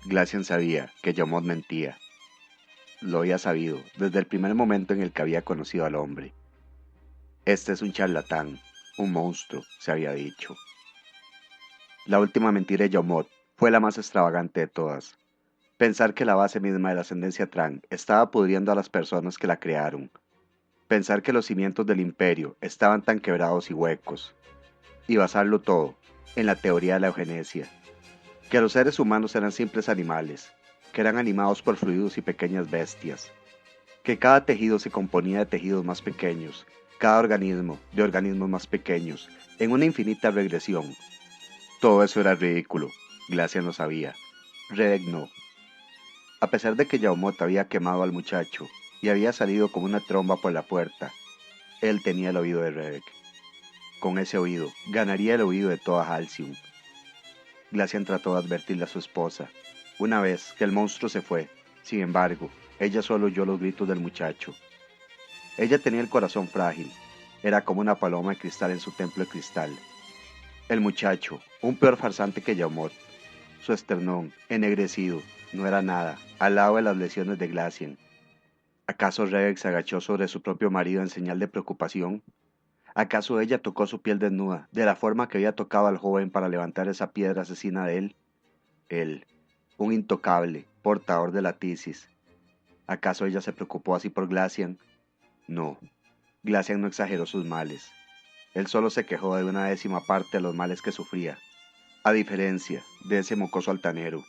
Glacian sabía que Yamot mentía. Lo había sabido desde el primer momento en el que había conocido al hombre. Este es un charlatán, un monstruo, se había dicho. La última mentira de Yamot fue la más extravagante de todas. Pensar que la base misma de la ascendencia Tran estaba pudriendo a las personas que la crearon. Pensar que los cimientos del imperio estaban tan quebrados y huecos. Y basarlo todo en la teoría de la eugenesia. Que los seres humanos eran simples animales, que eran animados por fluidos y pequeñas bestias, que cada tejido se componía de tejidos más pequeños, cada organismo de organismos más pequeños, en una infinita regresión. Todo eso era ridículo, Glacian lo sabía. Redek no. A pesar de que Yaumot había quemado al muchacho y había salido como una tromba por la puerta, él tenía el oído de Redek. Con ese oído, ganaría el oído de toda Halcyon. Glacian trató de advertirle a su esposa. Una vez que el monstruo se fue, sin embargo, ella solo oyó los gritos del muchacho. Ella tenía el corazón frágil. Era como una paloma de cristal en su templo de cristal. El muchacho, un peor farsante que Yaumot. Su esternón, ennegrecido, no era nada, al lado de las lesiones de Glacian. ¿Acaso Rebek se agachó sobre su propio marido en señal de preocupación? ¿Acaso ella tocó su piel desnuda, de la forma que había tocado al joven para levantar esa piedra asesina de él? Él, un intocable, portador de la tisis. ¿Acaso ella se preocupó así por Glacian? No, Glacian no exageró sus males. Él solo se quejó de una décima parte de los males que sufría, a diferencia de ese mocoso altanero.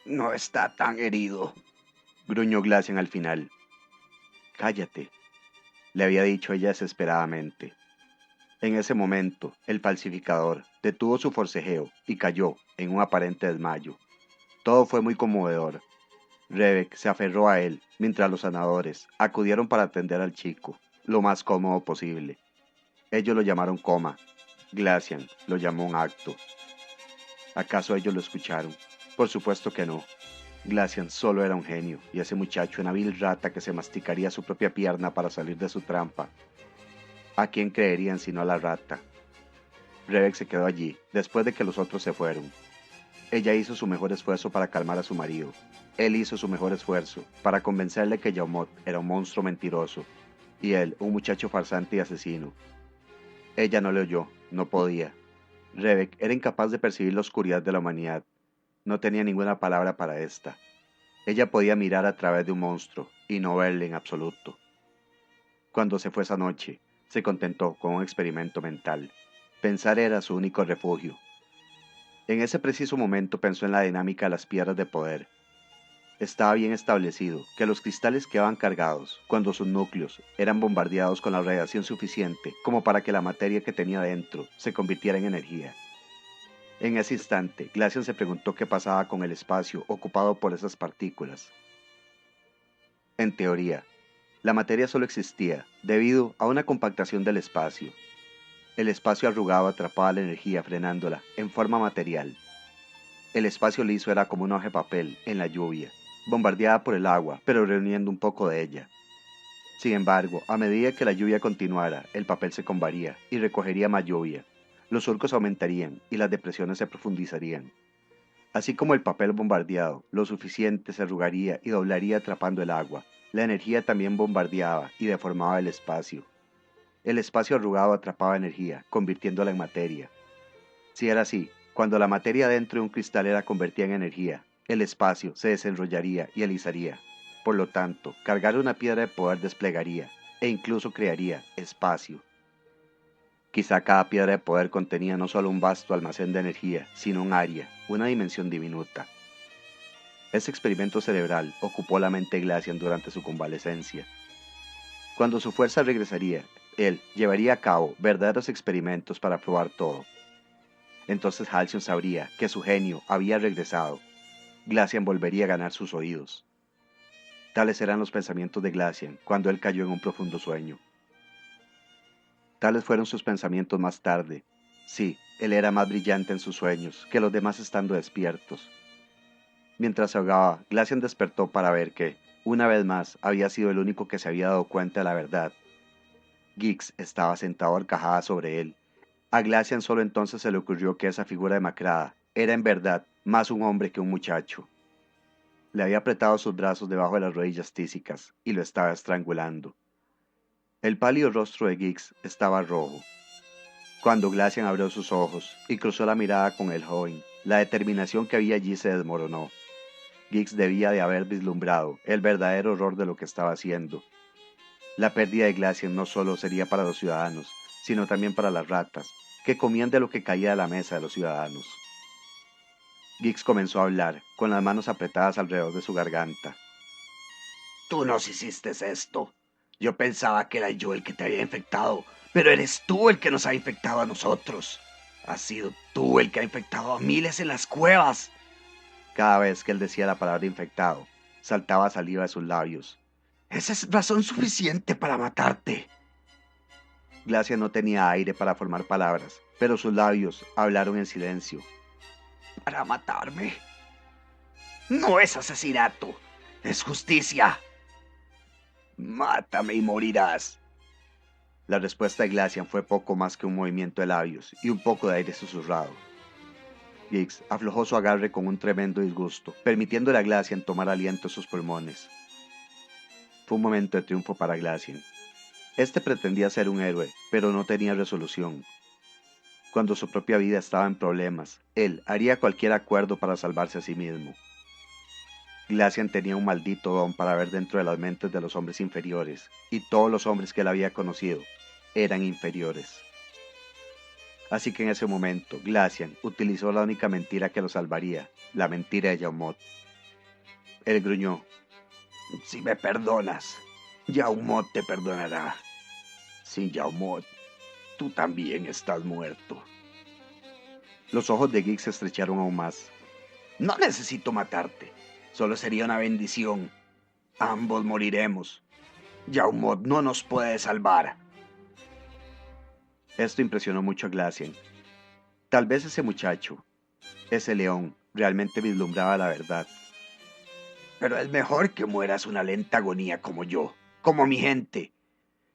No está tan herido, gruñó Glacian al final. Cállate, le había dicho ella desesperadamente. En ese momento, el falsificador detuvo su forcejeo y cayó en un aparente desmayo. Todo fue muy conmovedor. Rebek se aferró a él, mientras los sanadores acudieron para atender al chico, lo más cómodo posible. Ellos lo llamaron coma. Glacian lo llamó un acto. ¿Acaso ellos lo escucharon? Por supuesto que no. Glacian solo era un genio, y ese muchacho una vil rata que se masticaría su propia pierna para salir de su trampa. ¿A quién creerían sino a la rata? Rebek se quedó allí, después de que los otros se fueron. Ella hizo su mejor esfuerzo para calmar a su marido. Él hizo su mejor esfuerzo para convencerle que Yaumot era un monstruo mentiroso, y él un muchacho farsante y asesino. Ella no le oyó, no podía. Rebek era incapaz de percibir la oscuridad de la humanidad. No tenía ninguna palabra para esta. Ella podía mirar a través de un monstruo y no verle en absoluto. Cuando se fue esa noche, se contentó con un experimento mental. Pensar era su único refugio. En ese preciso momento pensó en la dinámica de las piedras de poder. Estaba bien establecido que los cristales quedaban cargados cuando sus núcleos eran bombardeados con la radiación suficiente como para que la materia que tenía dentro se convirtiera en energía. En ese instante, Glacian se preguntó qué pasaba con el espacio ocupado por esas partículas. En teoría, la materia solo existía debido a una compactación del espacio. El espacio arrugado atrapaba la energía frenándola en forma material. El espacio liso era como una hoja de papel en la lluvia, bombardeada por el agua, pero reuniendo un poco de ella. Sin embargo, a medida que la lluvia continuara, el papel se combaría y recogería más lluvia. Los surcos aumentarían y las depresiones se profundizarían. Así como el papel bombardeado, lo suficiente se arrugaría y doblaría atrapando el agua. La energía también bombardeaba y deformaba el espacio. El espacio arrugado atrapaba energía, convirtiéndola en materia. Si era así, cuando la materia dentro de un cristal era convertida en energía, el espacio se desenrollaría y alisaría. Por lo tanto, cargar una piedra de poder desplegaría e incluso crearía espacio. Quizá cada piedra de poder contenía no solo un vasto almacén de energía, sino un área, una dimensión diminuta. Ese experimento cerebral ocupó la mente de Glacian durante su convalecencia. Cuando su fuerza regresaría, él llevaría a cabo verdaderos experimentos para probar todo. Entonces Halcyon sabría que su genio había regresado. Glacian volvería a ganar sus oídos. Tales eran los pensamientos de Glacian cuando él cayó en un profundo sueño. Tales fueron sus pensamientos más tarde. Sí, él era más brillante en sus sueños que los demás estando despiertos. Mientras se ahogaba, Glacian despertó para ver que, una vez más, había sido el único que se había dado cuenta de la verdad. Gix estaba sentado horcajada sobre él. A Glacian solo entonces se le ocurrió que esa figura demacrada Era en verdad más un hombre que un muchacho. Le había apretado sus brazos debajo de las rodillas tísicas y lo estaba estrangulando. El pálido rostro de Giggs estaba rojo. Cuando Glacian abrió sus ojos y cruzó la mirada con el joven, la determinación que había allí se desmoronó. Giggs debía de haber vislumbrado el verdadero horror de lo que estaba haciendo. La pérdida de Glacian no solo sería para los ciudadanos, sino también para las ratas, que comían de lo que caía de la mesa de los ciudadanos. Giggs comenzó a hablar, con las manos apretadas alrededor de su garganta. Tú nos hiciste esto. Yo pensaba que era yo el que te había infectado, pero eres tú el que nos ha infectado a nosotros. Has sido tú el que ha infectado a miles en las cuevas. Cada vez que él decía la palabra infectado, saltaba saliva de sus labios. Esa es razón suficiente para matarte. Glacian no tenía aire para formar palabras, pero sus labios hablaron en silencio. ¿Para matarme? No es asesinato, es justicia. Mátame y morirás. La respuesta de Glacian fue poco más que un movimiento de labios y un poco de aire susurrado. Giggs aflojó su agarre con un tremendo disgusto, permitiéndole a Glacian tomar aliento en sus pulmones. Fue un momento de triunfo para Glacian. Este pretendía ser un héroe, pero no tenía resolución. Cuando su propia vida estaba en problemas, él haría cualquier acuerdo para salvarse a sí mismo. Glacian tenía un maldito don para ver dentro de las mentes de los hombres inferiores, y todos los hombres que él había conocido eran inferiores. Así que en ese momento, Glacian utilizó la única mentira que lo salvaría, la mentira de Yaumot. Él gruñó. Si me perdonas, Yaumot te perdonará. Sin Yaumot, tú también estás muerto. Los ojos de Giggs se estrecharon aún más. No necesito matarte, solo sería una bendición. Ambos moriremos. Yaumot no nos puede salvar. Esto impresionó mucho a Glacian. Tal vez ese muchacho, ese león, realmente vislumbraba la verdad. Pero es mejor que mueras una lenta agonía como yo, como mi gente.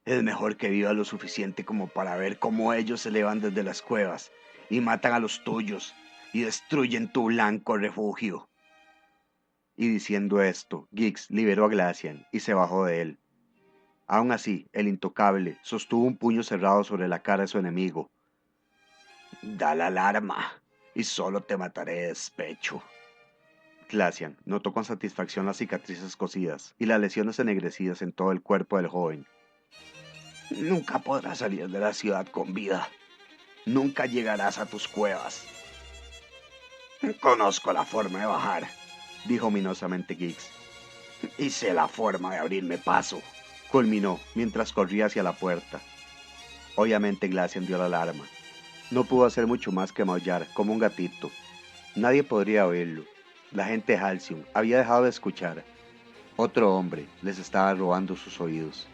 Es mejor que vivas lo suficiente como para ver cómo ellos se elevan desde las cuevas y matan a los tuyos y destruyen tu blanco refugio. Y diciendo esto, Giggs liberó a Glacian y se bajó de él. Aún así, el intocable sostuvo un puño cerrado sobre la cara de su enemigo. Da la alarma y solo te mataré de despecho. Glacian notó con satisfacción las cicatrices cosidas y las lesiones ennegrecidas en todo el cuerpo del joven. Nunca podrás salir de la ciudad con vida. Nunca llegarás a tus cuevas. Conozco la forma de bajar, Dijo ominosamente Giggs. y sé la forma de abrirme paso. Culminó mientras corría hacia la puerta. Obviamente Glacian dio la alarma. No pudo hacer mucho más que maullar como un gatito. Nadie podría oírlo. La gente de Halcyon había dejado de escuchar. Otro hombre les estaba robando sus oídos.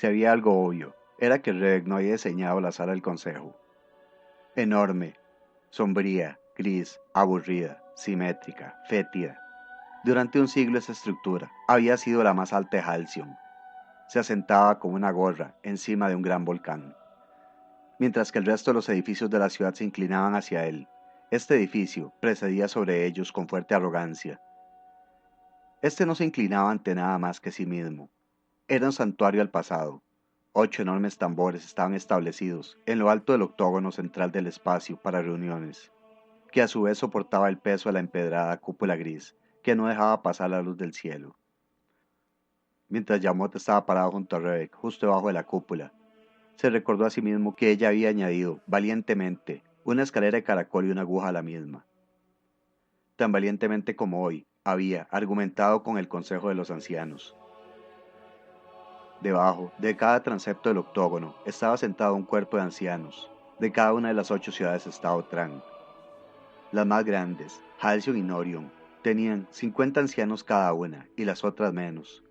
Si había algo obvio, era que Reg no había diseñado la sala del consejo. Enorme, sombría, gris, aburrida, simétrica, fétida. Durante un siglo esa estructura había sido la más alta de Halcyon. Se asentaba como una gorra encima de un gran volcán. Mientras que el resto de los edificios de la ciudad se inclinaban hacia él, este edificio precedía sobre ellos con fuerte arrogancia. Este no se inclinaba ante nada más que sí mismo. Era un santuario al pasado, 8 enormes tambores estaban establecidos en lo alto del octógono central del espacio para reuniones, que a su vez soportaba el peso de la empedrada cúpula gris que no dejaba pasar la luz del cielo. Mientras Yamot estaba parado junto a Rebek, justo debajo de la cúpula, se recordó a sí mismo que ella había añadido, valientemente, una escalera de caracol y una aguja a la misma. Tan valientemente como hoy, había argumentado con el Consejo de los Ancianos. Debajo de cada transepto del octógono estaba sentado un cuerpo de ancianos, de cada una de las 8 ciudades-estado Tran. Las más grandes, Halcyon y Norion, tenían 50 ancianos cada una, y las otras menos.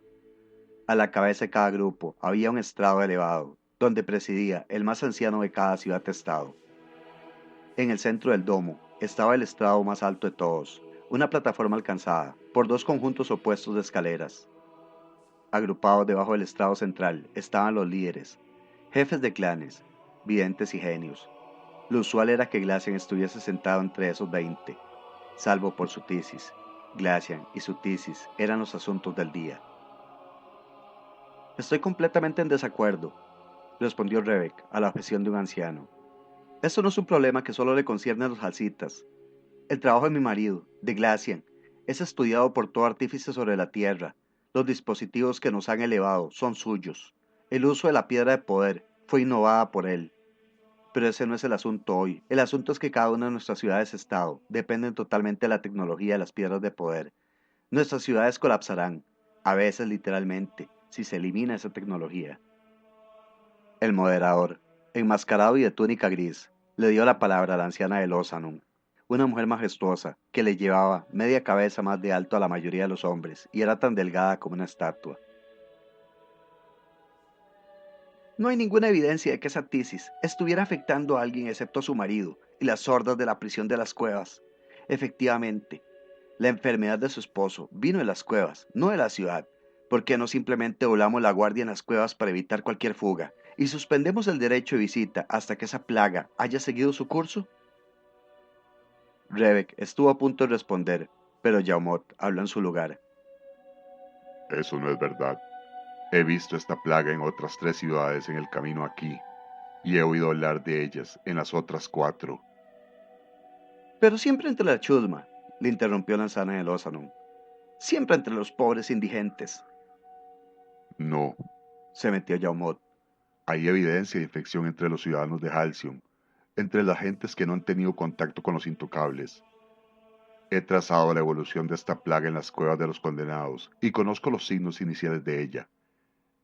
A la cabeza de cada grupo había un estrado elevado, donde presidía el más anciano de cada ciudad-estado. En el centro del domo estaba el estrado más alto de todos, una plataforma alcanzada por 2 conjuntos opuestos de escaleras. Agrupados debajo del estrado central estaban los líderes, jefes de clanes, videntes y genios. Lo usual era que Glacian estuviese sentado entre esos 20, salvo por su tisis. Glacian y su tisis eran los asuntos del día. Estoy completamente en desacuerdo, respondió Rebek a la objeción de un anciano. Esto no es un problema que solo le concierne a los halcitas. El trabajo de mi marido, de Glacian, es estudiado por todo artífice sobre la tierra. Los dispositivos que nos han elevado son suyos. El uso de la piedra de poder fue innovada por él. Pero ese no es el asunto hoy. El asunto es que cada una de nuestras ciudades-estado dependen totalmente de la tecnología de las piedras de poder. Nuestras ciudades colapsarán, a veces literalmente, si se elimina esa tecnología. El moderador, enmascarado y de túnica gris, le dio la palabra a la anciana de Lozanum, una mujer majestuosa que le llevaba media cabeza más de alto a la mayoría de los hombres y era tan delgada como una estatua. No hay ninguna evidencia de que esa tisis estuviera afectando a alguien excepto a su marido y las hordas de la prisión de las cuevas. Efectivamente, la enfermedad de su esposo vino de las cuevas, no de la ciudad. ¿Por qué no simplemente doblamos la guardia en las cuevas para evitar cualquier fuga y suspendemos el derecho de visita hasta que esa plaga haya seguido su curso? Rebek estuvo a punto de responder, pero Yaumot habló en su lugar. Eso no es verdad. He visto esta plaga en otras 3 ciudades en el camino aquí, y he oído hablar de ellas en las otras 4. Pero siempre entre la chusma, le interrumpió la anciana de Lozanum. Siempre entre los pobres indigentes, No, se metió Yaumot. hay evidencia de infección entre los ciudadanos de Halcyon, entre las gentes que no han tenido contacto con los intocables. He trazado la evolución de esta plaga en las cuevas de los condenados y conozco los signos iniciales de ella.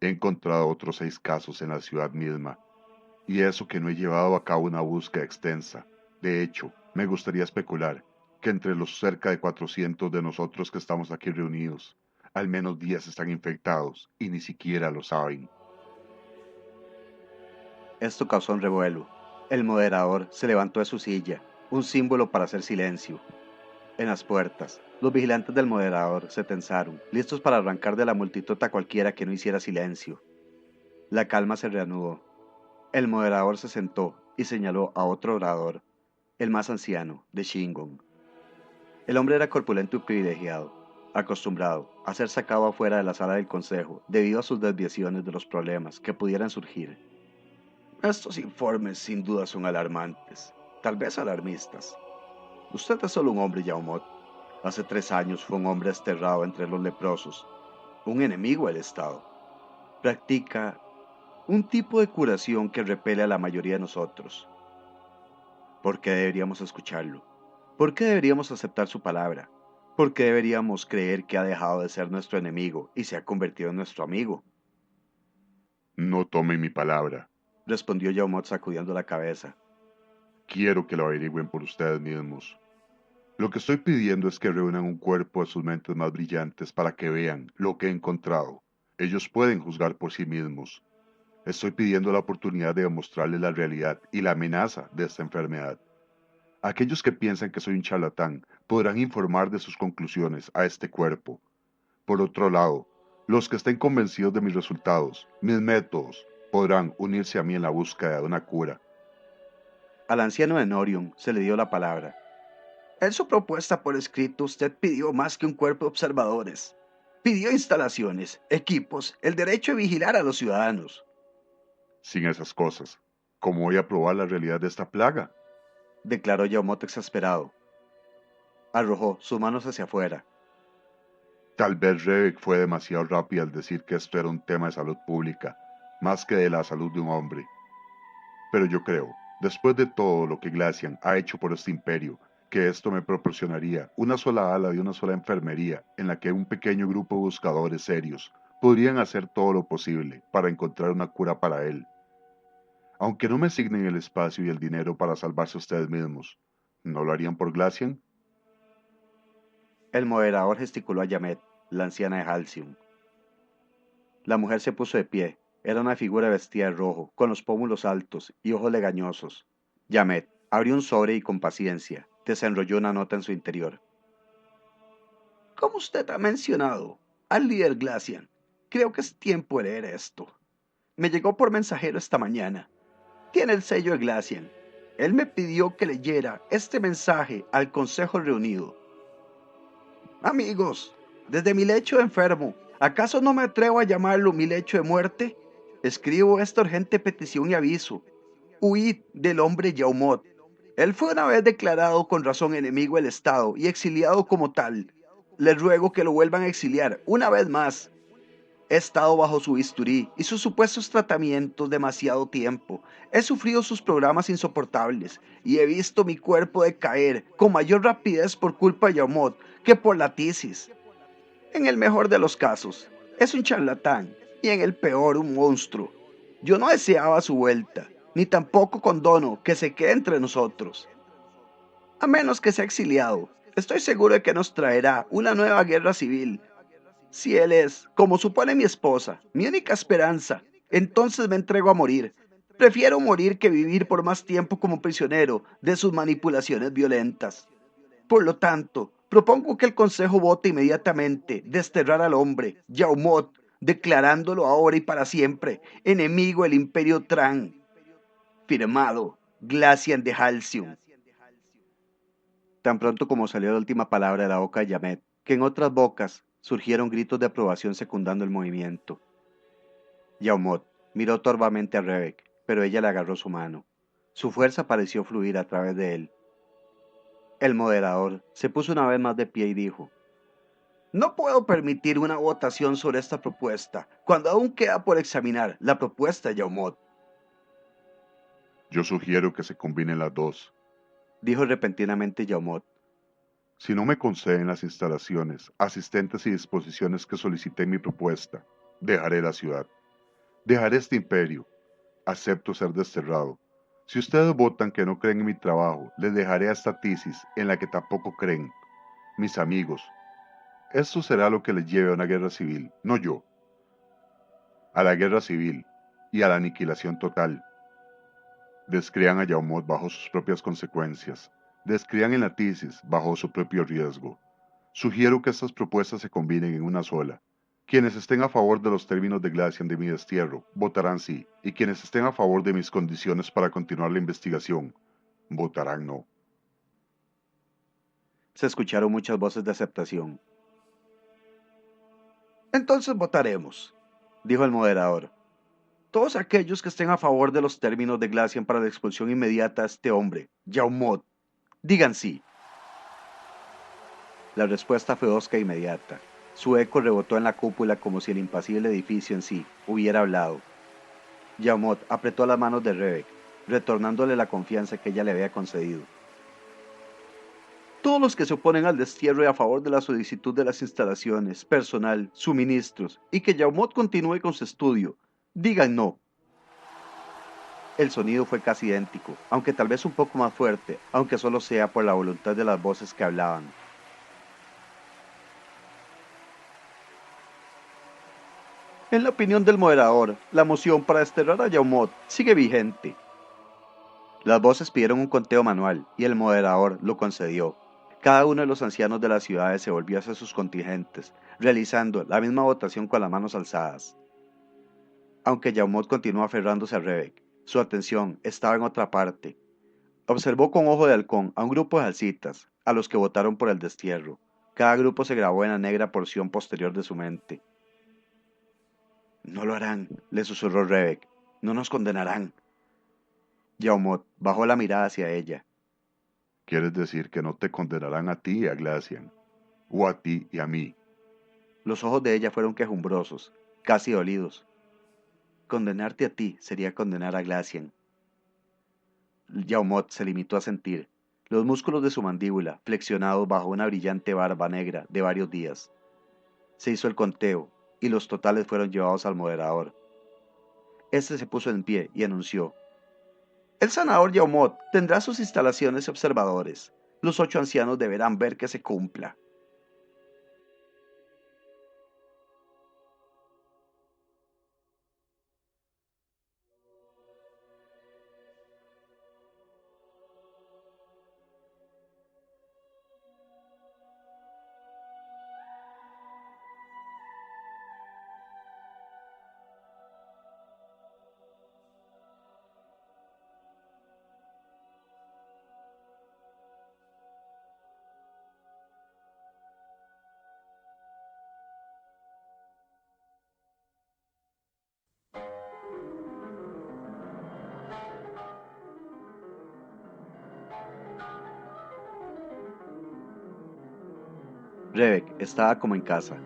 He encontrado otros 6 casos en la ciudad misma, y eso que no he llevado a cabo una búsqueda extensa. De hecho, me gustaría especular que entre los cerca de 400 de nosotros que estamos aquí reunidos, al menos 10 están infectados y ni siquiera lo saben. Esto causó un revuelo. El moderador se levantó de su silla, un símbolo para hacer silencio. En las puertas, los vigilantes del moderador se tensaron, listos para arrancar de la multitud a cualquiera que no hiciera silencio. La calma se reanudó. El moderador se sentó y señaló a otro orador, el más anciano, de Shingon. El hombre era corpulento y privilegiado, acostumbrado a ser sacado afuera de la sala del consejo debido a sus desviaciones de los problemas que pudieran surgir. Estos informes sin duda son alarmantes, tal vez alarmistas. Usted es solo un hombre, Yaumot. Hace 3 años fue un hombre desterrado entre los leprosos, un enemigo del Estado. Practica un tipo de curación que repele a la mayoría de nosotros. ¿Por qué deberíamos escucharlo? ¿Por qué deberíamos aceptar su palabra? ¿Por qué deberíamos creer que ha dejado de ser nuestro enemigo y se ha convertido en nuestro amigo? No tomen mi palabra. Respondió Yaumot sacudiendo la cabeza. Quiero que lo averigüen por ustedes mismos. Lo que estoy pidiendo es que reúnan un cuerpo de sus mentes más brillantes para que vean lo que he encontrado. Ellos pueden juzgar por sí mismos. Estoy pidiendo la oportunidad de demostrarles la realidad y la amenaza de esta enfermedad. Aquellos que piensan que soy un charlatán podrán informar de sus conclusiones a este cuerpo. Por otro lado, los que estén convencidos de mis resultados, mis métodos, podrán unirse a mí en la búsqueda de una cura. Al anciano de Norion se le dio la palabra. En su propuesta por escrito usted pidió más que un cuerpo de observadores. Pidió instalaciones, equipos, el derecho de vigilar a los ciudadanos. Sin esas cosas, ¿cómo voy a probar la realidad de esta plaga? Declaró Yaumot exasperado. Arrojó sus manos hacia afuera. Tal vez Rebek fue demasiado rápida al decir que esto era un tema de salud pública, más que de la salud de un hombre. Pero yo creo, después de todo lo que Glacian ha hecho por este imperio, que esto me proporcionaría una sola ala de una sola enfermería en la que un pequeño grupo de buscadores serios podrían hacer todo lo posible para encontrar una cura para él. Aunque no me asignen el espacio y el dinero para salvarse ustedes mismos, ¿no lo harían por Glacian? El moderador gesticuló a Yamet, la anciana de Halcyon. La mujer se puso de pie. Era una figura vestida de rojo, con los pómulos altos y ojos legañosos. Yamet abrió un sobre y con paciencia desenrolló una nota en su interior. Como usted ha mencionado, al líder Glacian, creo que es tiempo de leer esto. Me llegó por mensajero esta mañana. Tiene el sello de Glacian. Él me pidió que leyera este mensaje al Consejo reunido. Amigos, desde mi lecho de enfermo, ¿acaso no me atrevo a llamarlo mi lecho de muerte? Escribo esta urgente petición y aviso. Huid del hombre Yaumot. Él fue una vez declarado con razón enemigo del Estado y exiliado como tal. Les ruego que lo vuelvan a exiliar una vez más. He estado bajo su bisturí y sus supuestos tratamientos demasiado tiempo. He sufrido sus programas insoportables y he visto mi cuerpo decaer con mayor rapidez por culpa de Yaumot que por la tisis. En el mejor de los casos, es un charlatán y en el peor un monstruo. Yo no deseaba su vuelta, ni tampoco condono que se quede entre nosotros. A menos que sea exiliado, estoy seguro de que nos traerá una nueva guerra civil. Si él es, como supone mi esposa, mi única esperanza, entonces me entrego a morir. Prefiero morir que vivir por más tiempo como prisionero de sus manipulaciones violentas. Por lo tanto, propongo que el Consejo vote inmediatamente desterrar al hombre, Yaumot, declarándolo ahora y para siempre enemigo del Imperio Tran. Firmado, Glacian de Halcyon. Tan pronto como salió la última palabra de la boca de Yamet, que en otras bocas surgieron gritos de aprobación secundando el movimiento. Yaumot miró torvamente a Rebek, pero ella le agarró su mano. Su fuerza pareció fluir a través de él. El moderador se puso una vez más de pie y dijo: No puedo permitir una votación sobre esta propuesta, cuando aún queda por examinar la propuesta de Yaumot. Yo sugiero que se combinen las dos. Dijo repentinamente Yaumot. Si no me conceden las instalaciones, asistentes y disposiciones que solicité en mi propuesta, dejaré la ciudad. Dejaré este imperio. Acepto ser desterrado. Si ustedes votan que no creen en mi trabajo, les dejaré a esta tesis en la que tampoco creen. Mis amigos, esto será lo que les lleve a una guerra civil, no yo. A la guerra civil y a la aniquilación total. Descrían a Yaumot bajo sus propias consecuencias. Descrían en la tesis bajo su propio riesgo. Sugiero que estas propuestas se combinen en una sola. Quienes estén a favor de los términos de Glacian de mi destierro, votarán sí, y quienes estén a favor de mis condiciones para continuar la investigación, votarán no. Se escucharon muchas voces de aceptación. Entonces votaremos, Dijo el moderador. todos aquellos que estén a favor de los términos de Glacian para la expulsión inmediata de este hombre, Yaumot, digan sí. La respuesta fue hosca e inmediata. Su eco rebotó en la cúpula como si el impasible edificio en sí hubiera hablado. Yaumot apretó las manos de Rebek, retornándole la confianza que ella le había concedido. Todos los que se oponen al destierro y a favor de la solicitud de las instalaciones, personal, suministros y que Yaumot continúe con su estudio, digan no. El sonido fue casi idéntico, aunque tal vez un poco más fuerte, aunque solo sea por la voluntad de las voces que hablaban. En la opinión del moderador, la moción para desterrar a Yaumot sigue vigente. Las voces pidieron un conteo manual y el moderador lo concedió. Cada uno de los ancianos de las ciudades se volvió hacia sus contingentes, realizando la misma votación con las manos alzadas. Aunque Yaumot continuó aferrándose a Rebek, su atención estaba en otra parte. Observó con ojo de halcón a un grupo de alcitas, a los que votaron por el destierro. Cada grupo se grabó en la negra porción posterior de su mente. No lo harán, Le susurró Rebek. No nos condenarán. Yaumot bajó la mirada hacia ella. ¿Quieres decir que no te condenarán a ti y a Glacian? ¿O a ti y a mí? Los ojos de ella fueron quejumbrosos, casi dolidos. Condenarte a ti sería condenar a Glacian. Yaumot se limitó a sentir, los músculos de su mandíbula flexionados bajo una brillante barba negra de varios días. Se hizo el conteo, y los totales fueron llevados al moderador. Este se puso en pie y anunció: el sanador Yaumot tendrá sus instalaciones y observadores. Los 8 ancianos deberán ver que se cumpla. Rebek estaba como en casa.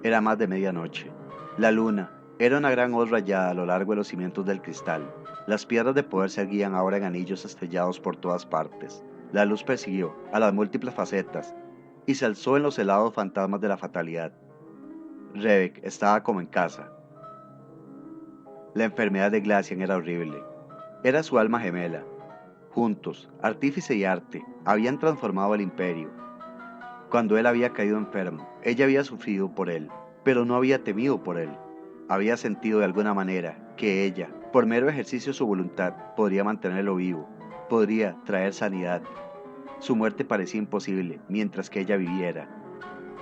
Era más de medianoche. La luna era una gran hoz rayada a lo largo de los cimientos del cristal. Las piedras de poder se erguían ahora en anillos estrellados por todas partes. La luz persiguió a las múltiples facetas y se alzó en los helados fantasmas de la fatalidad. Rebek estaba como en casa. La enfermedad de Glacian era horrible. Era su alma gemela. Juntos, artífice y arte, habían transformado el imperio. Cuando él había caído enfermo, ella había sufrido por él, pero no había temido por él. Había sentido de alguna manera que ella, por mero ejercicio de su voluntad, podría mantenerlo vivo, podría traer sanidad. Su muerte parecía imposible mientras que ella viviera.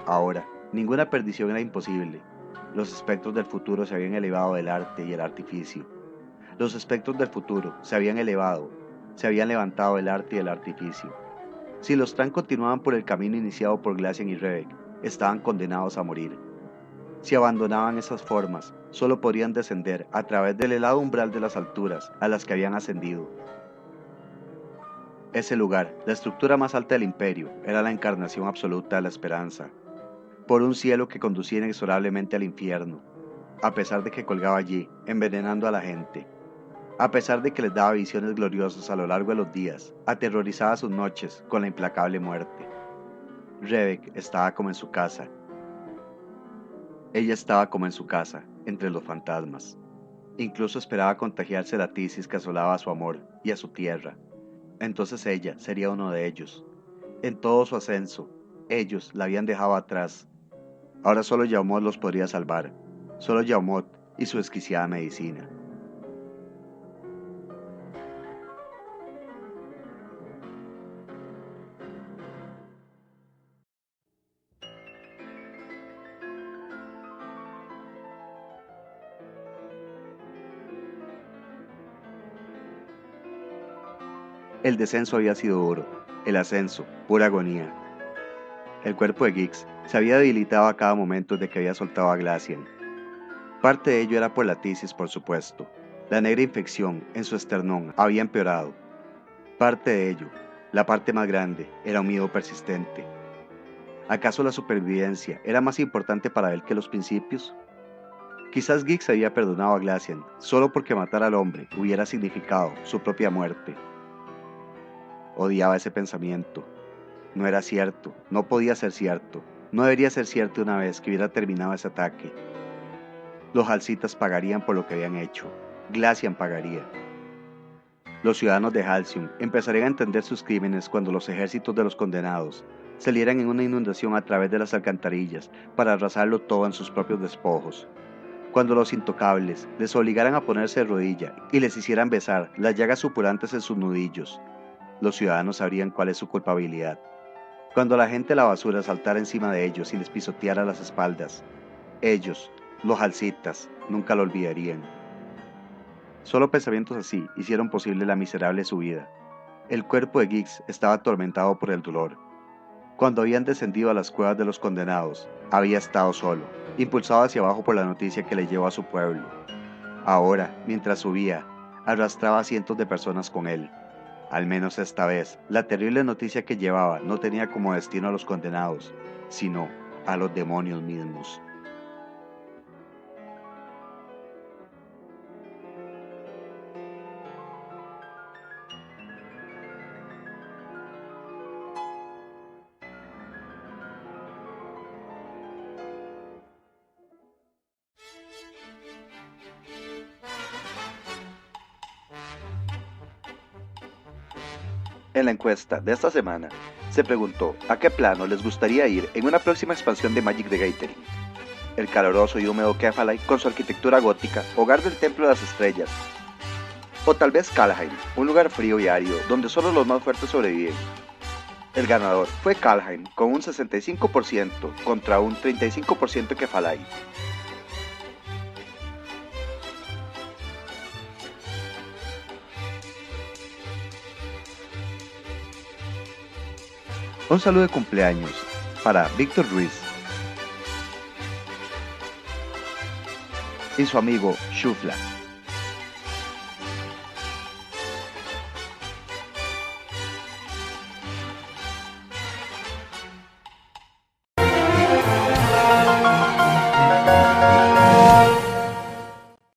Ahora, ninguna perdición era imposible. Los espectros del futuro se habían elevado del arte y el artificio. Los espectros del futuro se habían levantado del arte y el artificio. Si los Tran continuaban por el camino iniciado por Glacian y Rebek, estaban condenados a morir. Si abandonaban esas formas, solo podrían descender a través del helado umbral de las alturas a las que habían ascendido. Ese lugar, la estructura más alta del imperio, era la encarnación absoluta de la esperanza, por un cielo que conducía inexorablemente al infierno, a pesar de que colgaba allí, envenenando a la gente. A pesar de que les daba visiones gloriosas a lo largo de los días, aterrorizaba sus noches con la implacable muerte. Rebek estaba como en su casa. Ella estaba como en su casa, entre los fantasmas. Incluso esperaba contagiarse la tisis que asolaba a su amor y a su tierra. Entonces ella sería uno de ellos. En todo su ascenso, ellos la habían dejado atrás. Ahora solo Yaumot los podría salvar. Solo Yaumot y su exquisita medicina. El descenso había sido duro, el ascenso, pura agonía. El cuerpo de Gix se había debilitado a cada momento desde que había soltado a Glacian. Parte de ello era por la tisis, por supuesto. La negra infección en su esternón había empeorado. Parte de ello, la parte más grande, era un miedo persistente. ¿Acaso la supervivencia era más importante para él que los principios? Quizás Gix había perdonado a Glacian solo porque matar al hombre hubiera significado su propia muerte. Odiaba ese pensamiento. No era cierto, no podía ser cierto, no debería ser cierto una vez que hubiera terminado ese ataque. Los Halcitas pagarían por lo que habían hecho, Glacian pagaría. Los ciudadanos de Halcyon empezarían a entender sus crímenes cuando los ejércitos de los condenados salieran en una inundación a través de las alcantarillas para arrasarlo todo en sus propios despojos. Cuando los intocables les obligaran a ponerse de rodilla y les hicieran besar las llagas supurantes en sus nudillos, los ciudadanos sabrían cuál es su culpabilidad. Cuando la gente de la basura saltara encima de ellos y les pisoteara las espaldas, ellos, los Halcitas, nunca lo olvidarían. Solo pensamientos así hicieron posible la miserable subida. El cuerpo de Gix estaba atormentado por el dolor. Cuando habían descendido a las cuevas de los condenados, había estado solo, impulsado hacia abajo por la noticia que le llevó a su pueblo. Ahora, mientras subía, arrastraba a cientos de personas con él. Al menos esta vez, la terrible noticia que llevaba no tenía como destino a los condenados, sino a los demonios mismos. En la encuesta de esta semana, se preguntó a qué plano les gustaría ir en una próxima expansión de Magic the Gathering. El caluroso y húmedo Kefalai con su arquitectura gótica, hogar del Templo de las Estrellas. O tal vez Kaldheim, un lugar frío y árido donde solo los más fuertes sobreviven. El ganador fue Kaldheim con un 65% contra un 35% Kefalai. Un saludo de cumpleaños para Víctor Ruiz y su amigo Shufla.